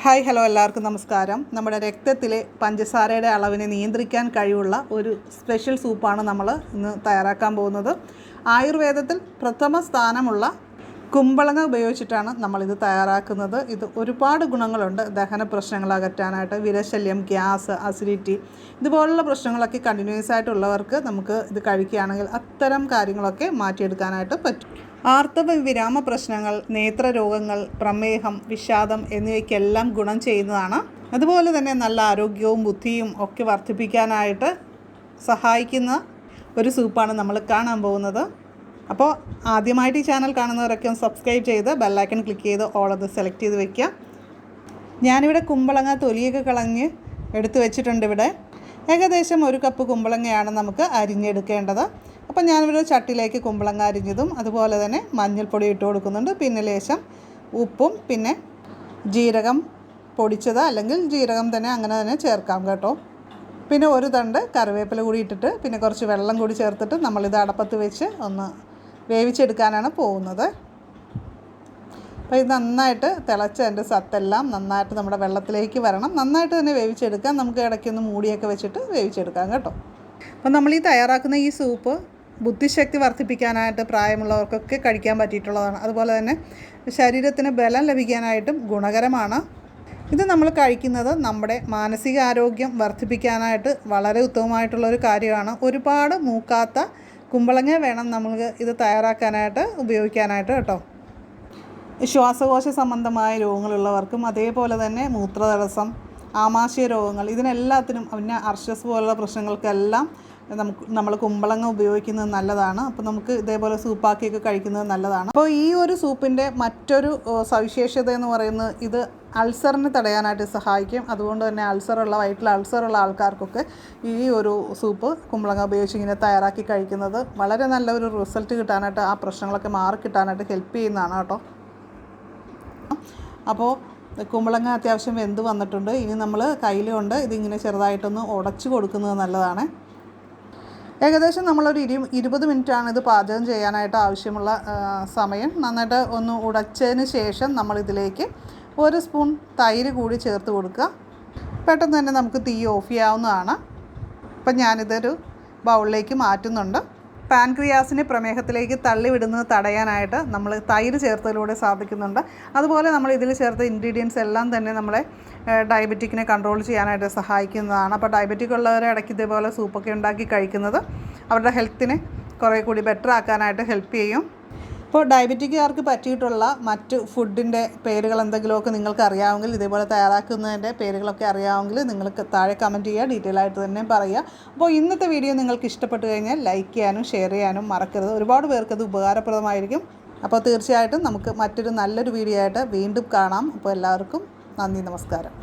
Hi hello എല്ലാവർക്കും നമസ്കാരം. നമ്മുടെ രക്തത്തിലെ പഞ്ചസാരയുടെ അളവിനെ നിയന്ത്രിക്കാൻ കഴിവുള്ള ഒരു സ്പെഷ്യൽ സൂപ്പാണ് നമ്മൾ ഇന്ന് തയ്യാറാക്കാൻ പോകുന്നത്. ആയുർവേദത്തിൽ പ്രഥമ സ്ഥാനമുള്ള കുമ്പളങ്ങ ഉപയോഗിച്ചിട്ടാണ് നമ്മളിത് തയ്യാറാക്കുന്നത്. ഇത് ഒരുപാട് ഗുണങ്ങളുണ്ട്. ദഹന പ്രശ്നങ്ങൾ അകറ്റാനായിട്ട്, വിരശല്യം, ഗ്യാസ്, അസിഡിറ്റി ഇതുപോലുള്ള പ്രശ്നങ്ങളൊക്കെ കണ്ടിന്യൂസ് ആയിട്ടുള്ളവർക്ക് നമുക്ക് ഇത് കഴിക്കുകയാണെങ്കിൽ അത്തരം കാര്യങ്ങളൊക്കെ മാറ്റിയെടുക്കാനായിട്ട് പറ്റും. ആർത്തവ വിരാമ പ്രശ്നങ്ങൾ, നേത്രരോഗങ്ങൾ, പ്രമേഹം, വിഷാദം എന്നിവയ്ക്കെല്ലാം ഗുണം ചെയ്യുന്നതാണ്. അതുപോലെ തന്നെ നല്ല ആരോഗ്യവും ബുദ്ധിയും ഒക്കെ വർദ്ധിപ്പിക്കാനായിട്ട് സഹായിക്കുന്ന ഒരു സൂപ്പാണ് നമ്മൾ കാണാൻ പോകുന്നത്. അപ്പോൾ ആദ്യമായിട്ട് ഈ ചാനൽ കാണുന്നവരൊക്കെ ഒന്ന് സബ്സ്ക്രൈബ് ചെയ്ത് ബെല്ലൈക്കൺ ക്ലിക്ക് ചെയ്ത് ഓൾ അത് സെലക്ട് ചെയ്ത് വെക്കുക. ഞാനിവിടെ കുമ്പളങ്ങ തൊലിയൊക്കെ കളഞ്ഞ് എടുത്ത് വെച്ചിട്ടുണ്ട്. ഇവിടെ ഏകദേശം 1 കപ്പ് കുമ്പളങ്ങയാണ് നമുക്ക് അരിഞ്ഞെടുക്കേണ്ടത്. അപ്പോൾ ഞാനിവിടെ ചട്ടിയിലേക്ക് കുമ്പളങ്ങ അരിഞ്ഞതും അതുപോലെ തന്നെ മഞ്ഞൾപ്പൊടി ഇട്ട് കൊടുക്കുന്നുണ്ട്. പിന്നെ ലേശം ഉപ്പും പിന്നെ ജീരകം പൊടിച്ചത് അല്ലെങ്കിൽ ജീരകം തന്നെ അങ്ങനെ തന്നെ ചേർക്കാം കേട്ടോ. പിന്നെ ഒരു തണ്ട് കറിവേപ്പില കൂടി ഇട്ടിട്ട് പിന്നെ കുറച്ച് വെള്ളം കൂടി ചേർത്തിട്ട് നമ്മളിത് അടപ്പത്ത് വെച്ച് ഒന്ന് വേവിച്ചെടുക്കാനാണ് പോകുന്നത്. അപ്പോൾ ഇത് നന്നായിട്ട് തിളച്ചതിൻ്റെ സത്തെല്ലാം നന്നായിട്ട് നമ്മുടെ വെള്ളത്തിലേക്ക് വരണം. നന്നായിട്ട് തന്നെ വേവിച്ചെടുക്കാം. നമുക്ക് ഇടയ്ക്കൊന്ന് മൂടിയൊക്കെ വെച്ചിട്ട് വേവിച്ചെടുക്കാം കേട്ടോ. അപ്പോൾ നമ്മൾ ഈ തയ്യാറാക്കുന്ന ഈ സൂപ്പ് ബുദ്ധിശക്തി വർദ്ധിപ്പിക്കാനായിട്ട് പ്രായമുള്ളവർക്കൊക്കെ കഴിക്കാൻ പറ്റിയിട്ടുള്ളതാണ്. അതുപോലെ തന്നെ ശരീരത്തിന് ബലം ലഭിക്കാനായിട്ടും ഗുണകരമാണ്. ഇത് നമ്മൾ കഴിക്കുന്നത് നമ്മുടെ മാനസികാരോഗ്യം വർദ്ധിപ്പിക്കാനായിട്ട് വളരെ ഉത്തമമായിട്ടുള്ളൊരു കാര്യമാണ്. ഒരുപാട് മൂക്കാത്ത കുമ്പളങ്ങ വേണം നമുക്ക് ഇത് തയ്യാറാക്കാനായിട്ട് ഉപയോഗിക്കാനായിട്ട് കേട്ടോ. ശ്വാസകോശ സംബന്ധമായ രോഗങ്ങളുള്ളവർക്കും അതേപോലെ തന്നെ മൂത്രതടസ്സം, ആമാശയ രോഗങ്ങൾ ഇതിനെല്ലാത്തിനും പിന്നെ അർശസ് പോലുള്ള പ്രശ്നങ്ങൾക്കെല്ലാം നമ്മൾ കുമ്പളങ്ങ ഉപയോഗിക്കുന്നത് നല്ലതാണ്. അപ്പോൾ നമുക്ക് ഇതേപോലെ സൂപ്പാക്കിയൊക്കെ കഴിക്കുന്നത് നല്ലതാണ്. അപ്പോൾ ഈ ഒരു സൂപ്പിൻ്റെ മറ്റൊരു സവിശേഷത എന്ന് പറയുന്നത് ഇത് അൾസറിനെ തടയാനായിട്ട് സഹായിക്കും. അതുകൊണ്ട് തന്നെ വയറ്റിൽ അൾസറുള്ള ആൾക്കാർക്കൊക്കെ ഈ ഒരു സൂപ്പ് കുമ്പളങ്ങ ഉപയോഗിച്ച് ഇങ്ങനെ തയ്യാറാക്കി കഴിക്കുന്നത് വളരെ നല്ലൊരു റിസൾട്ട് കിട്ടാനായിട്ട്, ആ പ്രശ്നങ്ങളൊക്കെ മാറിക്കിട്ടാനായിട്ട് ഹെൽപ്പ് ചെയ്യുന്നതാണ് കേട്ടോ. അപ്പോൾ കുമ്പളങ്ങ അത്യാവശ്യം വെന്ത് വന്നിട്ടുണ്ട്. ഇനി നമ്മൾ കയ്യിൽ കൊണ്ട് ഇതിങ്ങനെ ചെറുതായിട്ടൊന്ന് ഉടച്ച് കൊടുക്കുന്നത് നല്ലതാണ്. ഏകദേശം നമ്മളൊരു 20 മിനിറ്റാണ് ഇത് പാചകം ചെയ്യാനായിട്ട് ആവശ്യമുള്ള സമയം. നന്നായിട്ട് ഒന്ന് ഉടച്ചതിന് ശേഷം നമ്മളിതിലേക്ക് 1 സ്പൂൺ തൈര് കൂടി ചേർത്ത് കൊടുക്കുക. പെട്ടെന്ന് തന്നെ നമുക്ക് തീ ഓഫ് ചെയ്യാവുന്നതാണ്. അപ്പം ഞാനിതൊരു ബൗളിലേക്ക് മാറ്റുന്നുണ്ട്. പാൻക്രിയാസിനെ പ്രമേഹത്തിലേക്ക് തള്ളിവിടുന്നത് തടയാനായിട്ട് നമ്മൾ തൈര് ചേർത്തതിലൂടെ സാധിക്കുന്നുണ്ട്. അതുപോലെ നമ്മൾ ഇതിൽ ചേർത്ത ഇൻഗ്രീഡിയൻസ് എല്ലാം തന്നെ നമ്മളെ ഡയബറ്റിക്കിനെ കൺട്രോൾ ചെയ്യാനായിട്ട് സഹായിക്കുന്നതാണ്. അപ്പോൾ ഡയബറ്റിക് ഉള്ളവരെ ഇടയ്ക്ക് ഇതേപോലെ സൂപ്പൊക്കെ ഉണ്ടാക്കി കഴിക്കുന്നത് അവരുടെ ഹെൽത്തിനെ കുറേ കൂടി ബെറ്റർ ആക്കാനായിട്ട് ഹെൽപ്പ് ചെയ്യും. അപ്പോൾ ഡയബറ്റിക്കുകാർക്ക് പറ്റിയിട്ടുള്ള മറ്റ് ഫുഡിൻ്റെ പേരുകൾ എന്തെങ്കിലുമൊക്കെ നിങ്ങൾക്ക് അറിയാമെങ്കിൽ, ഇതേപോലെ തയ്യാറാക്കുന്നതിൻ്റെ പേരുകളൊക്കെ അറിയാമെങ്കിൽ നിങ്ങൾക്ക് താഴെ കമൻറ്റ് ചെയ്യുക, ഡീറ്റെയിൽ ആയിട്ട് തന്നെ പറയുക. അപ്പോൾ ഇന്നത്തെ വീഡിയോ നിങ്ങൾക്ക് ഇഷ്ടപ്പെട്ട് കഴിഞ്ഞാൽ ലൈക്ക് ചെയ്യാനും ഷെയർ ചെയ്യാനും മറക്കരുത്. ഒരുപാട് പേർക്കത് ഉപകാരപ്രദമായിരിക്കും. അപ്പോൾ തീർച്ചയായിട്ടും നമുക്ക് മറ്റൊരു നല്ലൊരു വീഡിയോ ആയിട്ട് വീണ്ടും കാണാം. അപ്പോൾ എല്ലാവർക്കും നന്ദി, നമസ്കാരം.